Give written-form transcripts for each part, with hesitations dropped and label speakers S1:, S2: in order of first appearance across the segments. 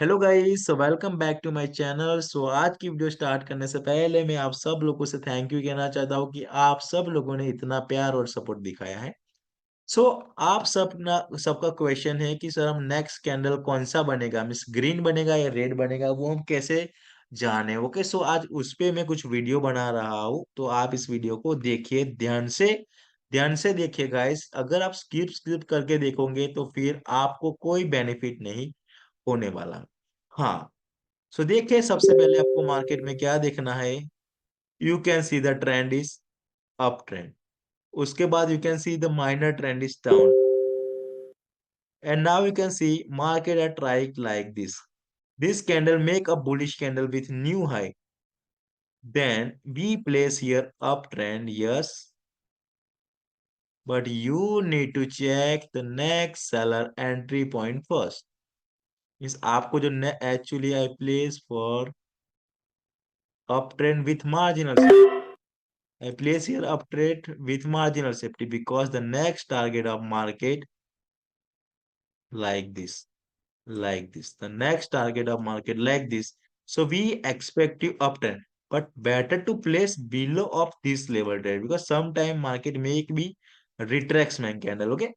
S1: Hello guys, welcome back to my channel. आज की video start करने से पहले मैं आप सब लोगों से थैंक यू कहना चाहता हूँ कि आप सब लोगों ने इतना प्यार और सपोर्ट दिखाया है। सो आप सब ना सबका क्वेश्चन है कि सर हम नेक्स्ट कैंडल कौन सा बनेगा, मिस ग्रीन बनेगा या रेड बनेगा, वो हम कैसे जाने। ओके, सो आज उस पे मैं कुछ वीडियो बना रहा हूँ, तो आप इस वीडियो को देखिए ध्यान से देखिए गाइस। अगर आप स्किप स्किप करके देखोगे तो फिर आपको कोई बेनिफिट नहीं होने वाला। हाँ, सो देखिए, सबसे पहले आपको मार्केट में क्या देखना है। You can see the trend is up trend. उसके बाद you can see the minor trend is down, and now you can see market at right like this candle make a bullish candle with new high, then we place here uptrend, yes, but you need to check the next seller entry point first. Means आपको जो actually I place for uptrend with marginal safety. I place here uptrend with marginal safety because the next target of market like this. The next target of market like this. So we expect you uptrend, but better to place below of this level trade because sometime market make be retracement candle. Okay,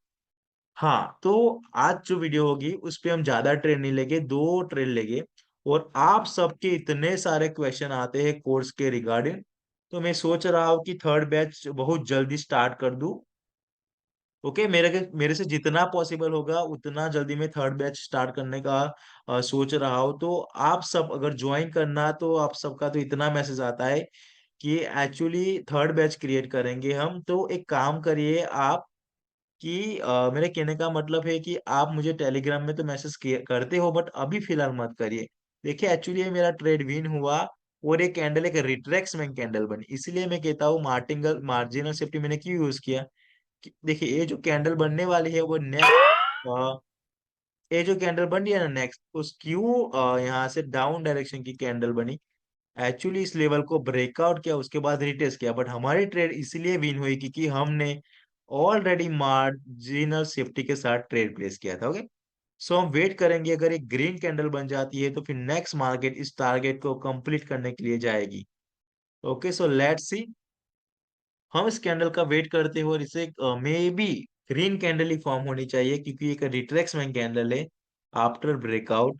S1: हाँ, तो आज जो video होगी उस पे हम ज्यादा trade नहीं लेंगे, दो ट्रेड लेंगे। और आप सबके इतने सारे क्वेश्चन आते हैं कोर्स के रिगार्डिंग, तो मैं सोच रहा हूँ कि थर्ड बैच बहुत जल्दी स्टार्ट कर दूं। ओके, मेरे से जितना पॉसिबल होगा उतना जल्दी मैं थर्ड बैच स्टार्ट करने का सोच रहा हूँ। तो आप सब अगर ज्वाइन करना, तो आप सबका तो इतना मैसेज आता है कि एक्चुअली थर्ड बैच क्रिएट करेंगे हम। तो एक काम करिए आप कि मेरे कहने का मतलब है कि आप मुझे टेलीग्राम में तो मैसेज करते हो, बट अभी फिलहाल मत करिए। देखिए, एक्चुअली मेरा ट्रेड विन हुआ और एक कैंडल एक रिट्रेसमेंट कैंडल बनी, इसलिए मैं कहता हूँ मार्जिनल सेफ्टी मैंने क्यों यूज किया। देखिए, ये जो कैंडल बनने वाली है वो नेक्स्ट, ये जो कैंडल बन रही है ना नेक्स्ट, उस क्यों यहाँ से डाउन डायरेक्शन की कैंडल बनी। एक्चुअली इस लेवल को ब्रेकआउट किया, उसके बाद रिटेस्ट किया, बट हमारी ट्रेड इसलिए विन हुई क्योंकि हमने ऑलरेडी मार्जिनल सेफ्टी के साथ ट्रेड प्लेस किया था। ओके, सो हम वेट करेंगे, अगर एक ग्रीन कैंडल बन जाती है तो फिर नेक्स्ट मार्केट इस टारगेट को कंप्लीट करने के लिए जाएगी। ओके, सो लेट्स सी, हम इस कैंडल का वेट करते हो और इसे may be green candle he form होनी चाहिए क्योंकि एक रिट्रेसमेंट कैंडल है after breakout.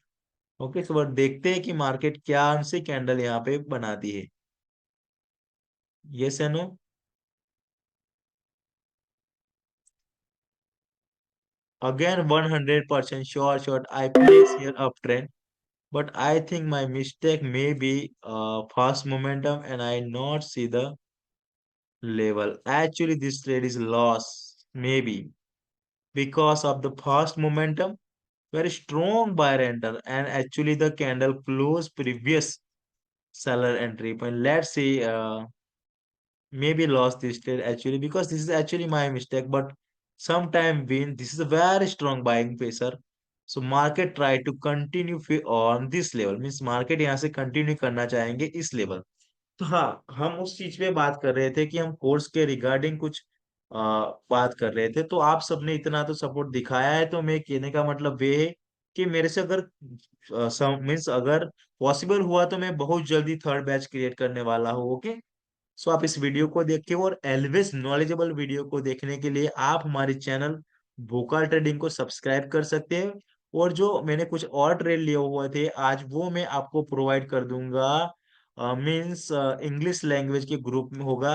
S1: Okay, so but देखते हैं कि मार्केट क्या से कैंडल यहाँ पे बनाती है। यस या no. Again 100% short I place here uptrend, but I think my mistake may be fast momentum and I not see the level. Actually this trade is lost, maybe because of the fast momentum. Very strong buyer enter and actually the candle close previous seller entry point. Let's see, maybe lost this trade actually because this is actually my mistake, but sometime win. This is a very strong buying pressure. So market try to continue on this level, means market यहाँ से continue करना चाहेंगे इस level. तो हाँ, हम उस चीज पे बात कर रहे थे कि हम कोर्स के रिगार्डिंग कुछ बात कर रहे थे, तो आप सबने इतना तो सपोर्ट दिखाया है, तो मैं कहने का मतलब ये है कि मेरे से अगर मीन्स अगर पॉसिबल हुआ तो मैं बहुत जल्दी थर्ड बैच क्रिएट करने वाला हूँ। ओके, सो आप इस वीडियो को देखिए और एलवेज नॉलेजेबल वीडियो को देखने के लिए आप हमारे चैनल भोकाल ट्रेडिंग को सब्सक्राइब कर सकते हैं। और जो मैंने कुछ और ट्रेड लिए हुए थे आज, वो मैं आपको प्रोवाइड कर दूंगा। मींस इंग्लिश लैंग्वेज के ग्रुप में होगा,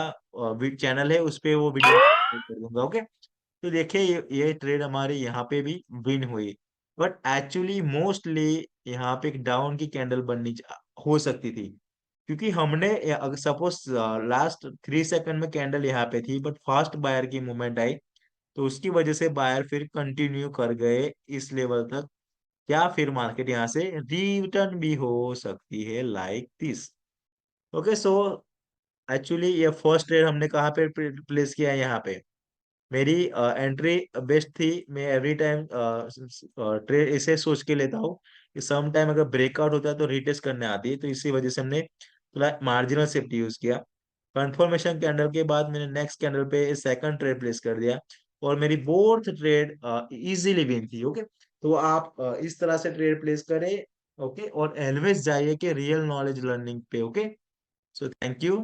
S1: चैनल है उस पे वो वीडियो कर दूंगा। ओके, तो देखिए ये ट्रेड हमारे यहाँ पे भी विन हुई, बट एक्चुअली मोस्टली यहाँ पे एक डाउन की कैंडल हो सकती थी क्योंकि हमने अगर सपोज लास्ट 3 सेकंड में कैंडल यहाँ पे थी, बट फास्ट बायर की मूवमेंट आई, तो उसकी वजह से बायर फिर कंटिन्यू कर गए इस लेवल तक। क्या फिर मार्केट यहाँ से रिटर्न भी हो सकती है like this. Okay, so actually ये फर्स्ट ट्रेड हमने कहाँ पे प्लेस किया है, यहाँ पे मेरी एंट्री बेस्ट थी। मैं एवरी टाइम ट्रेड ऐसे सोच के लेता हूँ कि सम टाइम अगर ब्रेकआउट होता है तो रिटेस्ट करने आती है, तो इसी वजह से हमने थोड़ा मार्जिनल सेफ्टी यूज किया। कंफर्मेशन कैंडल के बाद मैंने नेक्स्ट कैंडल पे सेकंड ट्रेड प्लेस कर दिया और मेरी फोर्थ ट्रेड इजीली विन थी। ओके, तो आप इस तरह से ट्रेड प्लेस करें ओके, और ऑलवेज जाइए कि रियल नॉलेज लर्निंग पे। Okay, so thank you.